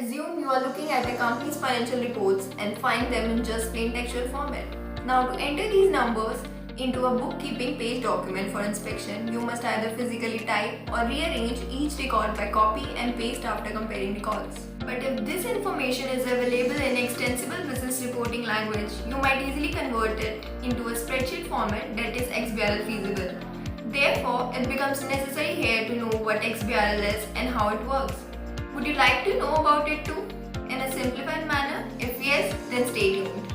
Assume you are looking at a company's financial reports and find them in just plain textual format. Now to enter these numbers into a bookkeeping page document for inspection, you must either physically type or rearrange each record by copy and paste after comparing records. But if this information is available in extensible business reporting language, you might easily convert it into a spreadsheet format that is XBRL feasible. Therefore, it becomes necessary here to know what XBRL is and how it works. Would you like to know about it too, in a simplified manner? If yes, then stay tuned.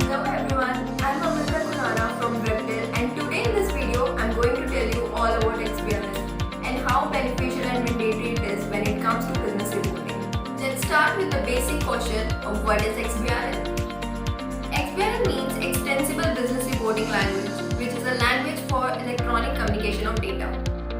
Hello everyone, I'm from Webtel, and today in this video, I'm going to tell you all about XBRL and how beneficial and mandatory it is when it comes to business reporting. Let's start with the basic question of what is XBRL. XBRL means Extensible Business Reporting Language, which is a language for electronic communication of data,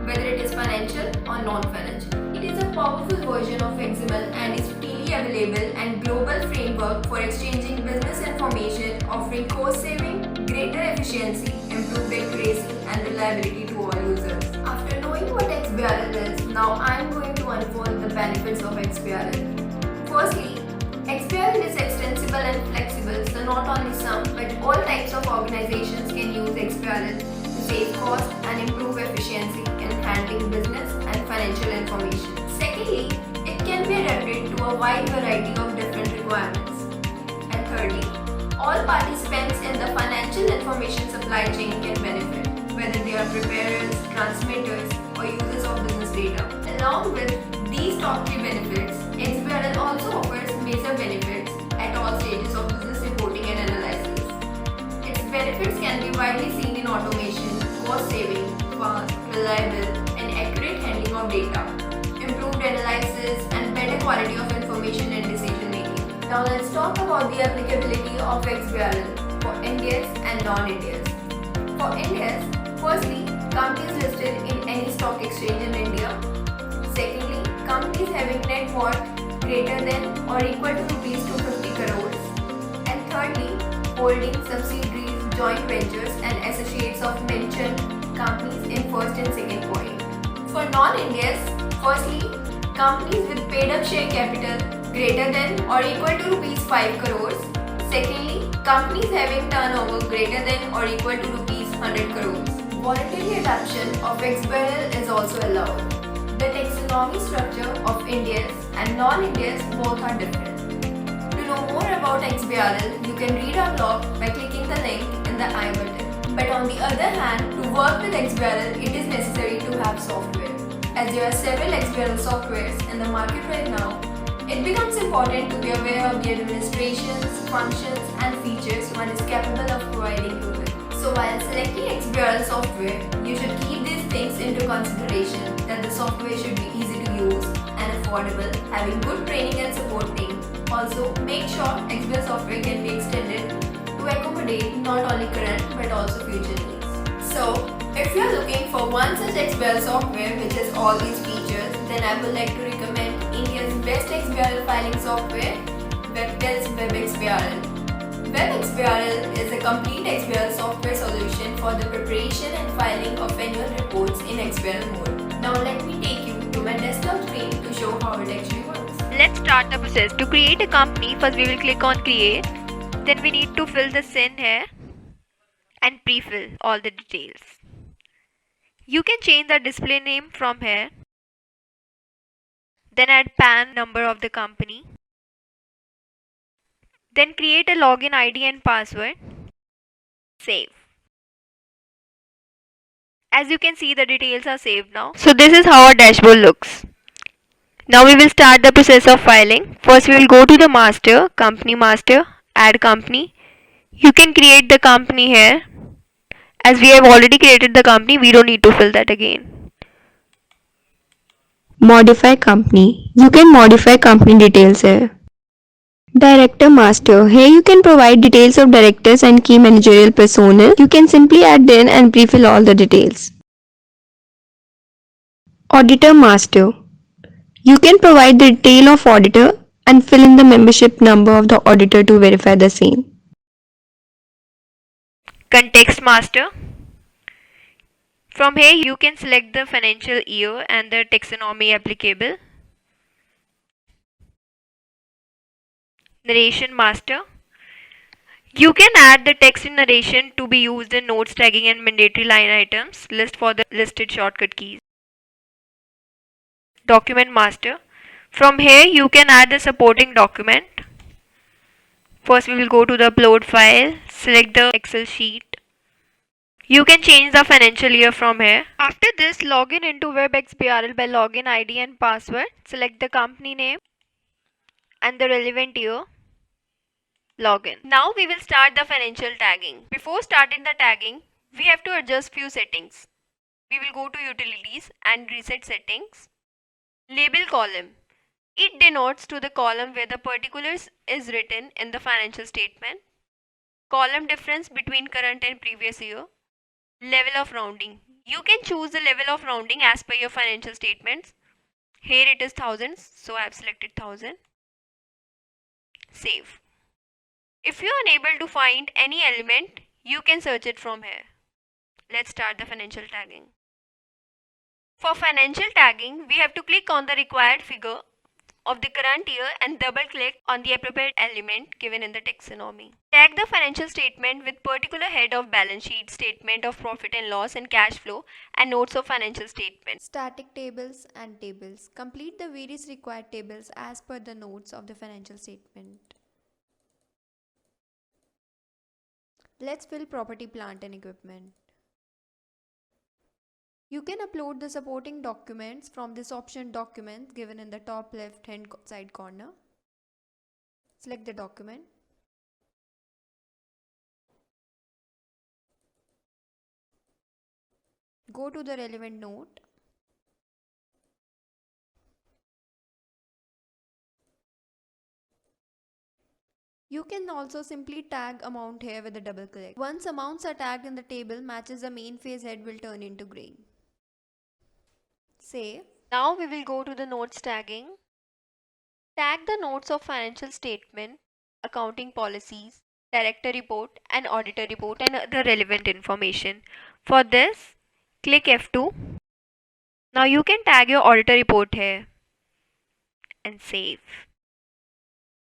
whether it is financial or non-financial. It is a powerful version of XML and is freely available and global framework for exchanging business information, offering cost saving, greater efficiency, improved accuracy and reliability to all users. After knowing what XBRL is, now I am going to unfold the benefits of XBRL. Firstly, XBRL is extensible and flexible, so not only some but all types of organizations can use XBRL to save cost and improve efficiency in handling business and financial information. Secondly, it can be adapted to a wide variety of different requirements. And thirdly, all participants in the financial information supply chain can benefit, whether they are preparers, transmitters, or users of business data. Along with these top 3 benefits, XBRL also offers major benefits at all stages of business reporting and analysis. Its benefits can be widely seen in automation, cost saving, fast, reliable, and accurate handling of data, improved analysis, and better quality of information and decision making. Now let's talk about the applicability of XBRL for Indians and non-Indians. For Indians, firstly, companies listed in any stock exchange in India. Secondly, companies having net worth greater than or equal to rupees 250 crores. And thirdly, holding subsidiaries, joint ventures and associates of mentioned companies in first and second point. For non-Indians, firstly, companies with paid up share capital greater than or equal to rupees 5 crores. Secondly, companies having turnover greater than or equal to rupees 100 crores. Voluntary adoption of XBRL is also allowed. The taxonomy structure of Indians and non-Indians both are different. To know more about XBRL, you can read our blog by clicking the link in the I button. But on the other hand, to work with XBRL, it is necessary to have software. As there are several XBRL softwares in the market right now, it becomes important to be aware of the administrations, functions and features one is capable of providing to it. So while selecting XBRL software, you should keep these things into consideration, that the software should be easy to use and affordable, having good training and support team. Also, make sure XBRL software can be extended to accommodate not only current but also future needs. So, if you are looking for one such XBRL software which has all these features, then I would like to recommend India's best XBRL filing software, Webtel's WebXBRL. WebXBRL is a complete XBRL software solution for the preparation and filing of annual reports in XBRL mode. Now let me take you to my desktop screen to show how it actually works. Let's start the process. To create a company, first we will click on create. Then we need to fill the SIN here and pre-fill all the details. You can change the display name from here. Then add PAN number of the company. Then create a login ID and password. Save. As you can see, the details are saved now. So this is how our dashboard looks. Now we will start the process of filing. First we will go to the master, company master, add company. You can create the company here. As we have already created the company, we don't need to fill that again. Modify company. You can modify company details here. Director master. Here you can provide details of directors and key managerial personnel. You can simply add them and pre-fill all the details. Auditor master. You can provide the detail of auditor and fill in the membership number of the auditor to verify the same. Context master. From here you can select the financial year and the taxonomy applicable. Narration master. You can add the text in narration to be used in notes, tagging and mandatory line items. List for the listed shortcut keys. Document master. From here you can add the supporting document. First we will go to the upload file, select the Excel sheet. You can change the financial year from here. After this, login into WebXBRL by login ID and password. Select the company name and the relevant year. Login. Now we will start the financial tagging. Before starting the tagging, we have to adjust few settings. We will go to utilities and reset settings. Label column. It denotes to the column where the particulars is written in the financial statement. Column difference between current and previous year. Level of rounding. You can choose the level of rounding as per your financial statements. Here it is thousands, so I have selected 1000. Save. If you are unable to find any element, you can search it from here. Let's start the financial tagging. For financial tagging, we have to click on the required figure of the current year and double click on the appropriate element given in the taxonomy. Tag the financial statement with particular head of balance sheet, statement of profit and loss and cash flow, and notes of financial statement. Static tables and tables. Complete the various required tables as per the notes of the financial statement. Let's fill property, plant and equipment. You can upload the supporting documents from this option documents given in the top left hand side corner. Select the document. Go to the relevant note. You can also simply tag amount here with a double click. Once amounts are tagged in the table matches the main phase head will turn into green. Save. Now we will go to the notes tagging. Tag the notes of financial statement, accounting policies, director report and auditor report and other relevant information. For this, click F2. Now you can tag your auditor report here and save.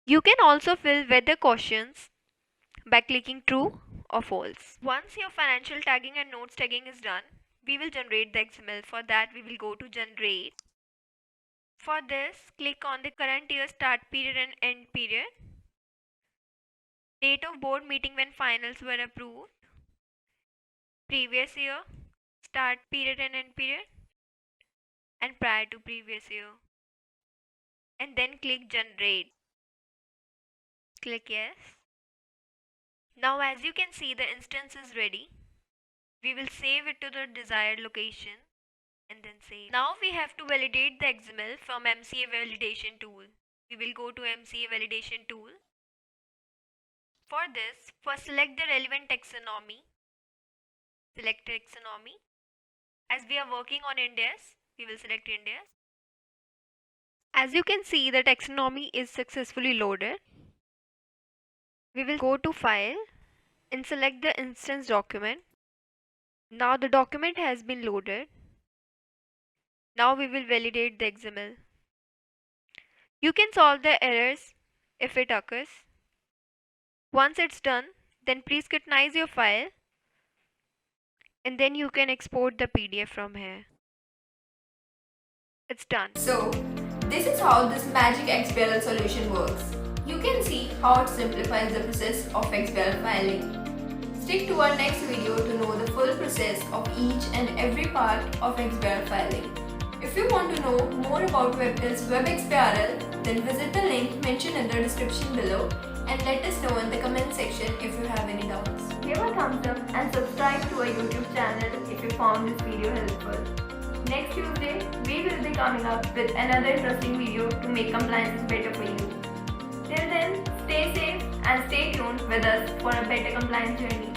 You can also fill weather questions by clicking true or false. Once your financial tagging and notes tagging is done, we will generate the XML. For that, we will go to generate. For this, click on the current year start period and end period, date of board meeting when finals were approved, previous year, start period and end period, and prior to previous year. And then click generate. Click yes. Now as you can see, the instance is ready. We will save it to the desired location and then save. Now we have to validate the XML from MCA validation tool. We will go to MCA validation tool. For this, first select the relevant taxonomy. Select taxonomy. As we are working on Indias, we will select Indias. As you can see, the taxonomy is successfully loaded. We will go to file and select the instance document. Now the document has been loaded. Now we will validate the XML. You can solve the errors if it occurs. Once it's done, then please scrutinize your file and then you can export the PDF from here. It's done. So, this is how this magic XBRL solution works. You can see how it simplifies the process of XBRL filing. Stick to our next video to know the full process of each and every part of XBRL filing. If you want to know more about Webtel's WebXBRL, then visit the link mentioned in the description below and let us know in the comment section if you have any doubts. Give a thumbs up and subscribe to our YouTube channel if you found this video helpful. Next Tuesday, we will be coming up with another interesting video to make compliance better for you. Till then, stay safe and stay tuned with us for a better compliance journey.